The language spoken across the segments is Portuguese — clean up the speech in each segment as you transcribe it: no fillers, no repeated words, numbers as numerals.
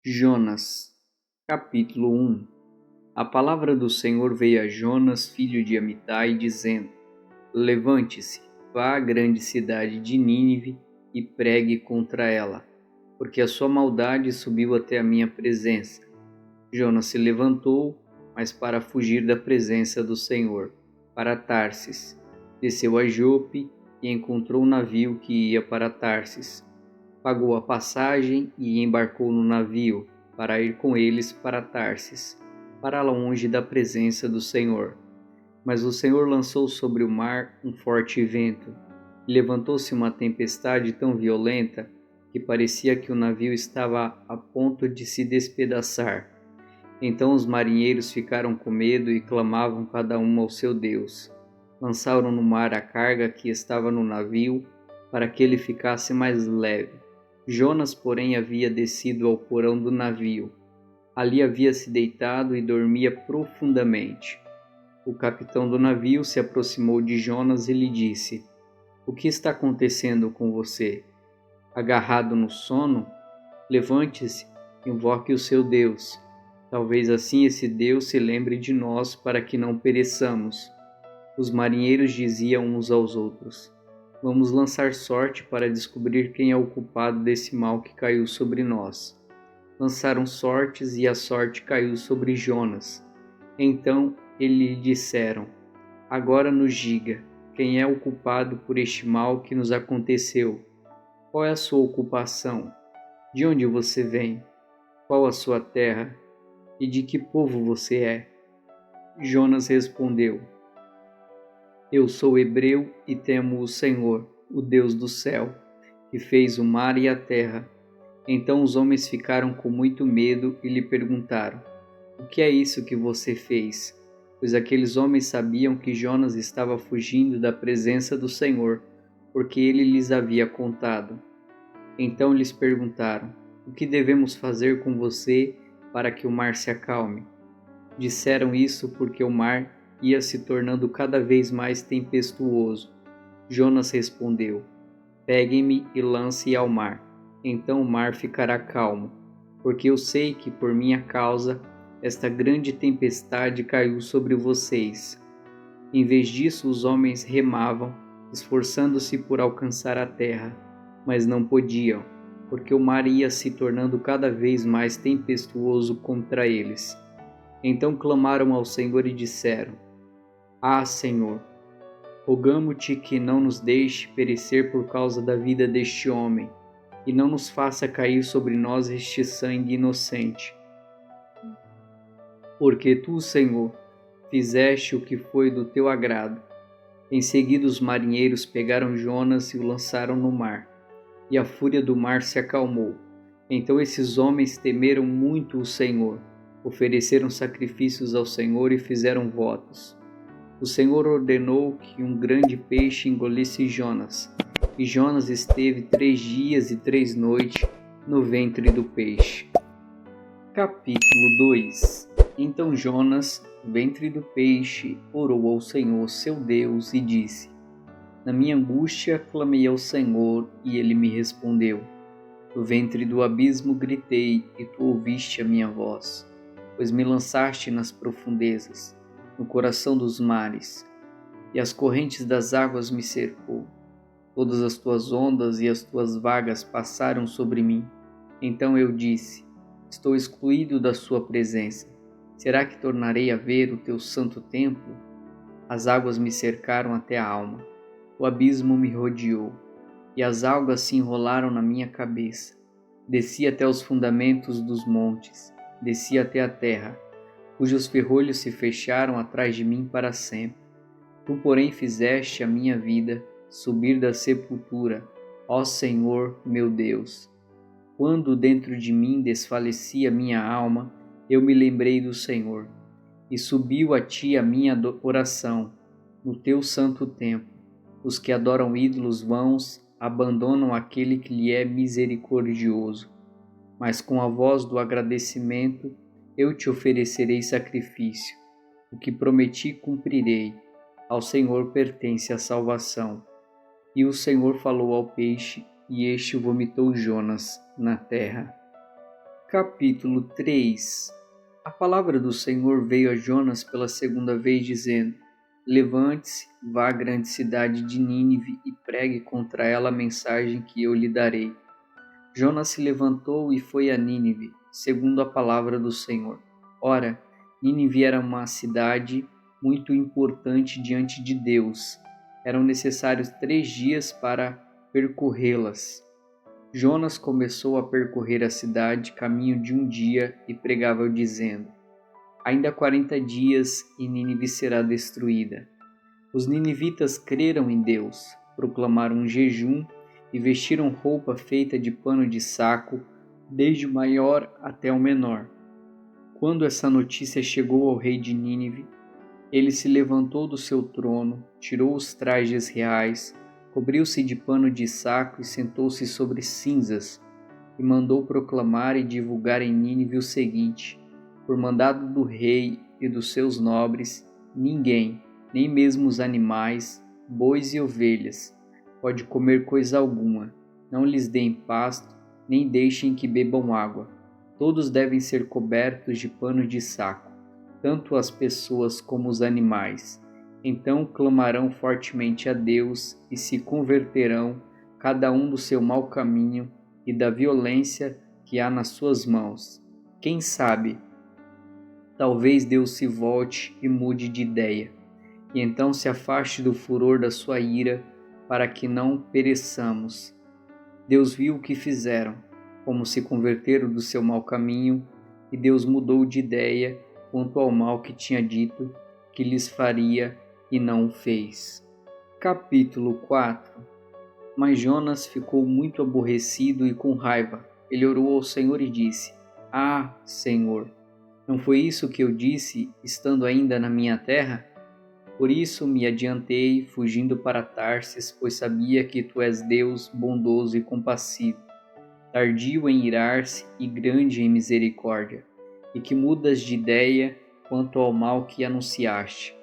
Jonas, capítulo 1. A palavra do Senhor veio a Jonas, filho de Amitai, dizendo: Levante-se, vá à grande cidade de Nínive e pregue contra ela, porque a sua maldade subiu até a minha presença. Jonas se levantou, mas para fugir da presença do Senhor, para Tarsis. Desceu a Jope e encontrou um navio que ia para Tarsis. Pagou a passagem e embarcou no navio para ir com eles para Tarsis, para longe da presença do Senhor. Mas o Senhor lançou sobre o mar um forte vento, e levantou-se uma tempestade tão violenta que parecia que o navio estava a ponto de se despedaçar. Então os marinheiros ficaram com medo e clamavam cada um ao seu Deus. Lançaram no mar a carga que estava no navio, para que ele ficasse mais leve. Jonas, porém, havia descido ao porão do navio. Ali havia se deitado e dormia profundamente. O capitão do navio se aproximou de Jonas e lhe disse: O que está acontecendo com você? Agarrado no sono? Levante-se, invoque o seu Deus. Talvez assim esse Deus se lembre de nós para que não pereçamos. Os marinheiros diziam uns aos outros: Vamos lançar sorte para descobrir quem é o culpado desse mal que caiu sobre nós. Lançaram sortes e a sorte caiu sobre Jonas. Então lhe disseram: Agora nos diga, quem é o culpado por este mal que nos aconteceu? Qual é a sua ocupação? De onde você vem? Qual a sua terra? E de que povo você é? Jonas respondeu: Eu sou hebreu e temo o Senhor, o Deus do céu, que fez o mar e a terra. Então os homens ficaram com muito medo e lhe perguntaram: O que é isso que você fez? Pois aqueles homens sabiam que Jonas estava fugindo da presença do Senhor, porque ele lhes havia contado. Então lhes perguntaram: O que devemos fazer com você para que o mar se acalme? Disseram isso porque o mar ia se tornando cada vez mais tempestuoso. Jonas respondeu: Peguem-me e lance ao mar. Então o mar ficará calmo, porque eu sei que por minha causa esta grande tempestade caiu sobre vocês. Em vez disso, os homens remavam, esforçando-se por alcançar a terra, mas não podiam, porque o mar ia se tornando cada vez mais tempestuoso contra eles. Então clamaram ao Senhor e disseram: Ah, Senhor, rogamo-te que não nos deixe perecer por causa da vida deste homem, e não nos faça cair sobre nós este sangue inocente. Porque tu, Senhor, fizeste o que foi do teu agrado. Em seguida os marinheiros pegaram Jonas e o lançaram no mar, e a fúria do mar se acalmou. Então esses homens temeram muito o Senhor, ofereceram sacrifícios ao Senhor e fizeram votos. O Senhor ordenou que um grande peixe engolisse Jonas, e Jonas esteve 3 dias e 3 noites no ventre do peixe. Capítulo 2. Então Jonas, no ventre do peixe, orou ao Senhor seu Deus e disse: Na minha angústia clamei ao Senhor, e ele me respondeu. Do ventre do abismo gritei, e tu ouviste a minha voz, pois me lançaste nas profundezas, no coração dos mares, e as correntes das águas me cercou. Todas as tuas ondas e as tuas vagas passaram sobre mim. Então eu disse: Estou excluído da sua presença. Será que tornarei a ver o teu santo templo? As águas me cercaram até a alma. O abismo me rodeou, e as algas se enrolaram na minha cabeça. Desci até os fundamentos dos montes, desci até a terra, cujos ferrolhos se fecharam atrás de mim para sempre. Tu, porém, fizeste a minha vida subir da sepultura, ó Senhor, meu Deus. Quando dentro de mim desfalecia minha alma, eu me lembrei do Senhor, e subiu a ti a minha oração, no teu santo templo. Os que adoram ídolos vãos abandonam aquele que lhe é misericordioso. Mas com a voz do agradecimento eu te oferecerei sacrifício. O que prometi cumprirei. Ao Senhor pertence a salvação. E o Senhor falou ao peixe, e este vomitou Jonas na terra. Capítulo 3. A palavra do Senhor veio a Jonas pela segunda vez, dizendo: Levante-se, vá à grande cidade de Nínive e pregue contra ela a mensagem que eu lhe darei. Jonas se levantou e foi a Nínive, segundo a palavra do Senhor. Ora, Nínive era uma cidade muito importante diante de Deus. Eram necessários 3 dias para percorrê-las. Jonas começou a percorrer a cidade caminho de um dia e pregava dizendo: Ainda 40 dias e Nínive será destruída. Os ninivitas creram em Deus, proclamaram um jejum e vestiram roupa feita de pano de saco, desde o maior até o menor. Quando essa notícia chegou ao rei de Nínive, ele se levantou do seu trono, tirou os trajes reais, cobriu-se de pano de saco e sentou-se sobre cinzas, e mandou proclamar e divulgar em Nínive o seguinte: por mandado do rei e dos seus nobres, ninguém, nem mesmo os animais, bois e ovelhas, pode comer coisa alguma. Não lhes deem pasto, nem deixem que bebam água. Todos devem ser cobertos de pano de saco, tanto as pessoas como os animais. Então clamarão fortemente a Deus e se converterão, cada um do seu mau caminho e da violência que há nas suas mãos. Quem sabe, talvez Deus se volte e mude de ideia, e então se afaste do furor da sua ira, para que não pereçamos. Deus viu o que fizeram, como se converteram do seu mau caminho, e Deus mudou de ideia quanto ao mal que tinha dito que lhes faria e não o fez. Capítulo 4. Mas Jonas ficou muito aborrecido e com raiva. Ele orou ao Senhor e disse: Ah, Senhor, não foi isso que eu disse, estando ainda na minha terra? Por isso me adiantei, fugindo para Tarsis, pois sabia que tu és Deus bondoso e compassivo, tardio em irar-se e grande em misericórdia, e que mudas de ideia quanto ao mal que anunciaste.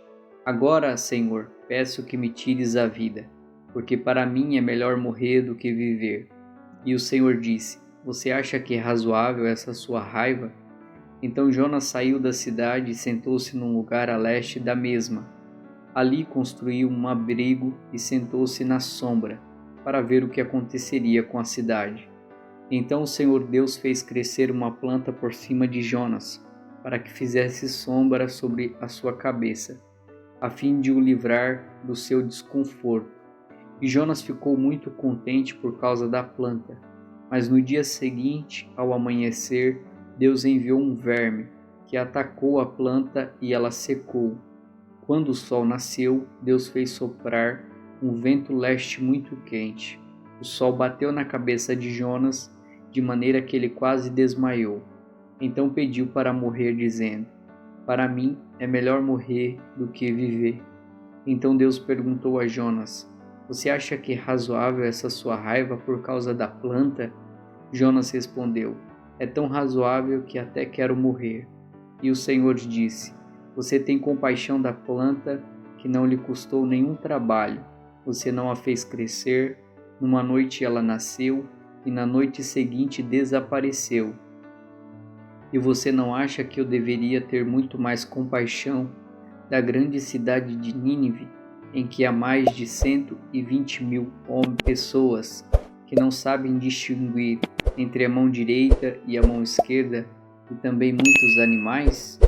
Agora, Senhor, peço que me tires a vida, porque para mim é melhor morrer do que viver. E o Senhor disse: Você acha que é razoável essa sua raiva? Então Jonas saiu da cidade e sentou-se num lugar a leste da mesma. Ali construiu um abrigo e sentou-se na sombra, para ver o que aconteceria com a cidade. Então o Senhor Deus fez crescer uma planta por cima de Jonas, para que fizesse sombra sobre a sua cabeça, a fim de o livrar do seu desconforto. E Jonas ficou muito contente por causa da planta. Mas no dia seguinte, ao amanhecer, Deus enviou um verme, que atacou a planta e ela secou. Quando o sol nasceu, Deus fez soprar um vento leste muito quente. O sol bateu na cabeça de Jonas, de maneira que ele quase desmaiou. Então pediu para morrer, dizendo: Para mim é melhor morrer do que viver. Então Deus perguntou a Jonas: Você acha que é razoável essa sua raiva por causa da planta? Jonas respondeu: É tão razoável que até quero morrer. E o Senhor disse: Você tem compaixão da planta que não lhe custou nenhum trabalho. Você não a fez crescer. Numa noite ela nasceu e na noite seguinte desapareceu. E você não acha que eu deveria ter muito mais compaixão da grande cidade de Nínive, em que há mais de 120.000 pessoas que não sabem distinguir entre a mão direita e a mão esquerda, e também muitos animais?